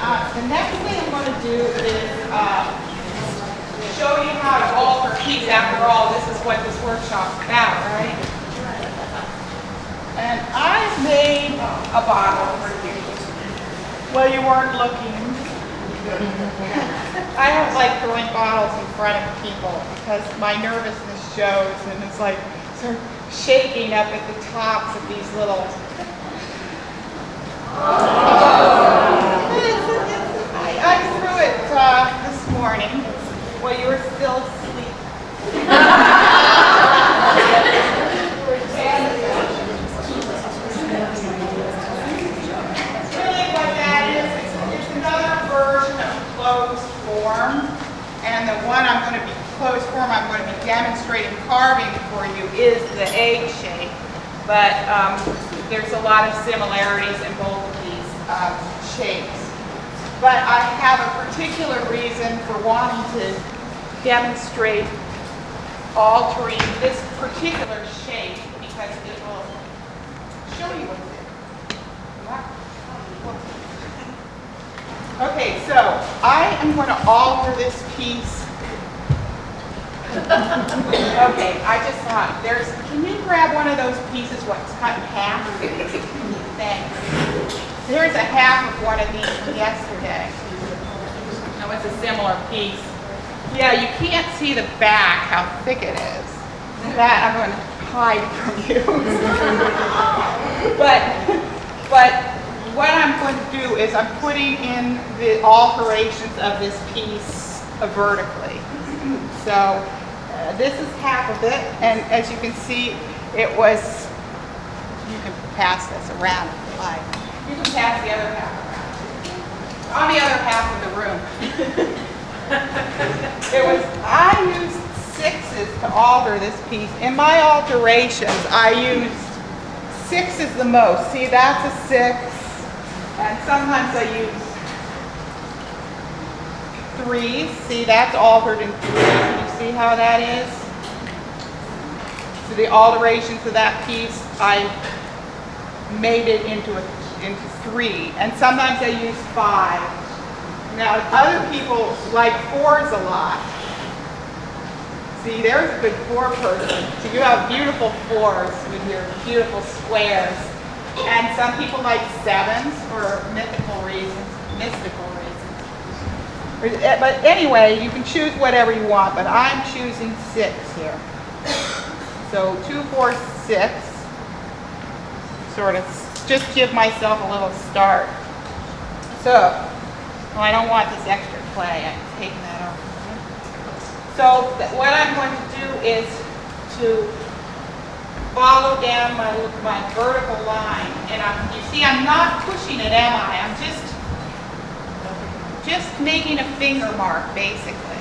The next thing I'm going to do is show you how to alter keys. After all, this is what this workshop's about, right? And I've made a bottle for you. Well, you weren't looking. I don't like throwing bottles in front of people because my nervousness shows, and it's like sort of shaking up at the tops of these little. I threw it this morning while you were still asleep. Really what that is, it's another version of closed form. And the one I'm going to be closed form, I'm going to be demonstrating carving for you is the egg shape. But there's a lot of similarities in both of these shapes. But I have a particular reason for wanting to demonstrate altering this particular shape because it will show you what's in. Okay, so I am going to alter this piece. Okay, I just thought can you grab one of those pieces what's cut in half? Thanks. Here's a half of one of these from yesterday. That was a similar piece. Yeah, you can't see the back, how thick it is. That I'm going to hide from you. but what I'm going to do is I'm putting in the alterations of this piece vertically. So this is half of it, and as you can see, it was, you can pass this around if you like. You can pass the other half around. On the other half of the room. I used sixes to alter this piece. In my alterations, I used sixes the most. See, that's a 6, and sometimes I use 3s. See, that's altered in 3. Can you see how that is? So the alterations of that piece, I made it into 3, and sometimes I use 5. Now, other people like 4s a lot. See, there's a good 4 person. So you have beautiful 4s with your beautiful squares. And some people like 7s for mystical reasons. But anyway, you can choose whatever you want, but I'm choosing 6 here. So 2, 4, 6. Sort of just give myself a little start. So, I don't want this extra clay. I'm taking that off. So what I'm going to do is to follow down my vertical line. And you see, I'm not pushing it, am I? I'm just making a finger mark, basically.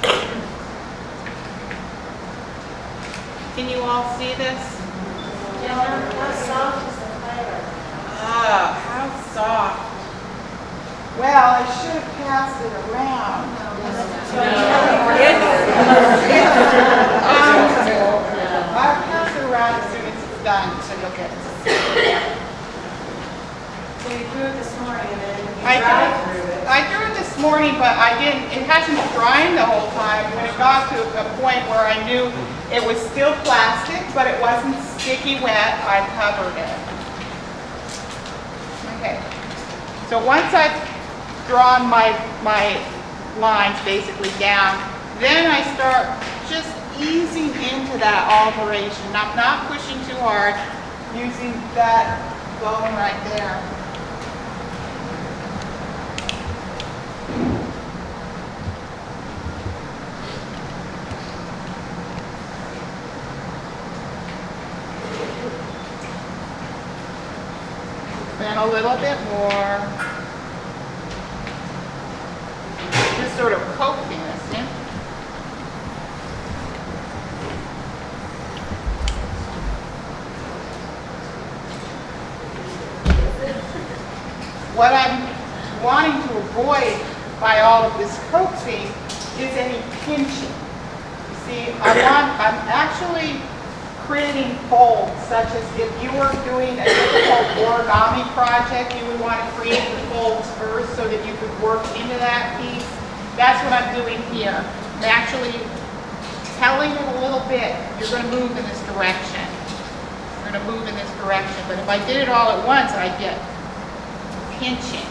Can you all see this? How soft is the fiber? Oh, how soft. Well, I should have passed it around. I'll pass it around as soon as it's done, so you'll get it. So you threw it this morning and then you I dried through it. threw it this morning, but I didn't. It hasn't been drying the whole time. When it got to a point where I knew it was still plastic, but it wasn't sticky wet, I covered it. Okay. So once I've drawn my lines basically down, then I start just easing into that alteration. I'm not pushing too hard, using that bone right there. Then a little bit more. Just sort of coating this in. What I'm wanting to avoid by all of this coaxing is any pinching. You see, I'm actually creating folds, such as if you were doing a difficult origami project, you would want to create the folds first so that you could work into that piece. That's what I'm doing here. I'm actually telling it a little bit, you're going to move in this direction. You're going to move in this direction. But if I did it all at once, I'd get pinching.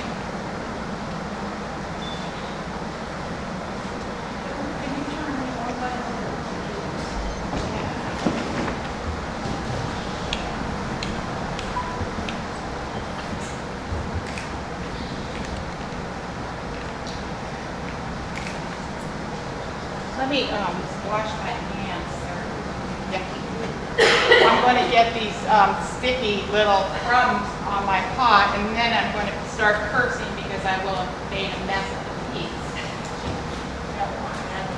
Let me wash my hands. They're yucky. I'm going to get these sticky little crumbs on my pot, and then I'm going to start cursing because I will have made a mess of the piece. Don't want that.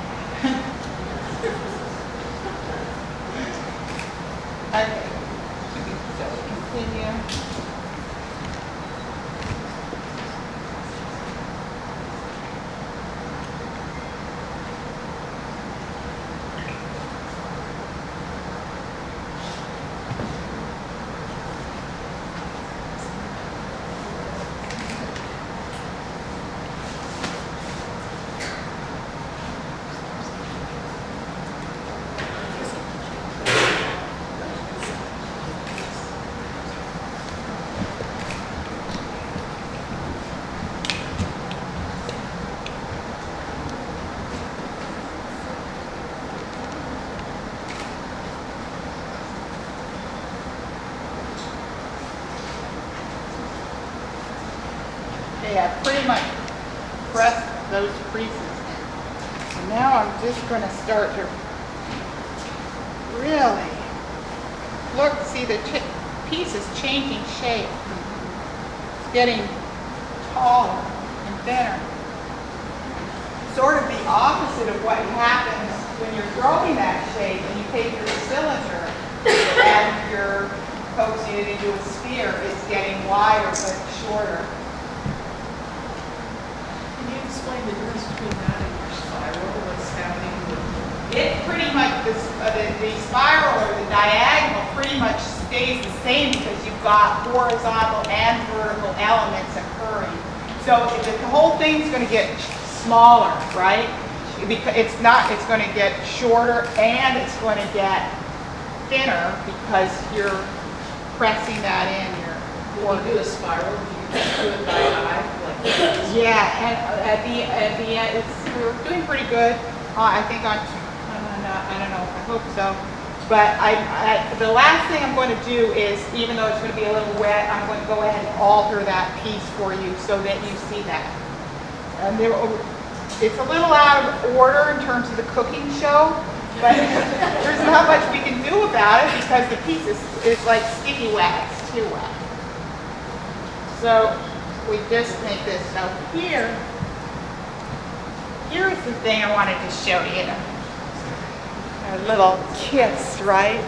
Okay. So we continue. Okay, I pretty much pressed those creases in. And now I'm just going to start to really look, see the piece is changing shape. It's getting taller and thinner. Sort of the opposite of what happens when you're growing that shape and you take your cylinder and you're coaxing it into a sphere. It's getting wider but shorter. Can you explain the difference between that and your spiral? What's happening with It pretty much, the spiral or the diagonal pretty much stays the same because you've got horizontal and vertical elements occurring. So the whole thing's going to get smaller, right? It's going to get shorter and it's going to get thinner because you're pressing that in. when you do a spiral? Do you just do it by eye? Like this? Yeah, and at the end, we're doing pretty good. I think I don't know, I hope so. But the last thing I'm going to do is, even though it's going to be a little wet, I'm going to go ahead and alter that piece for you so that you see that. And it's a little out of order in terms of the cooking show, but there's not much we can do about it because the piece is like sticky wet. It's too wet. So we just make this. So here's the thing I wanted to show you. A little kiss, right?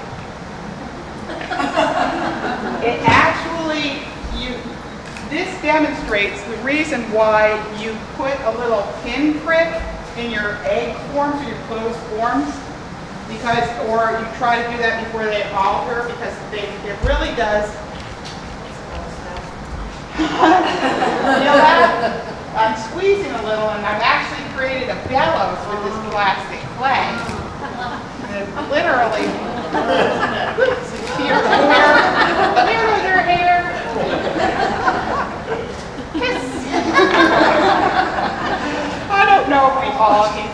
It actually, this demonstrates the reason why you put a little pin prick in your egg forms or your closed forms, because, or you try to do that before they alter, because it really does. I'm squeezing a little, and I've actually created a bellows with this plastic clay. Literally, your hair, their hair. Kiss. I don't know if we all can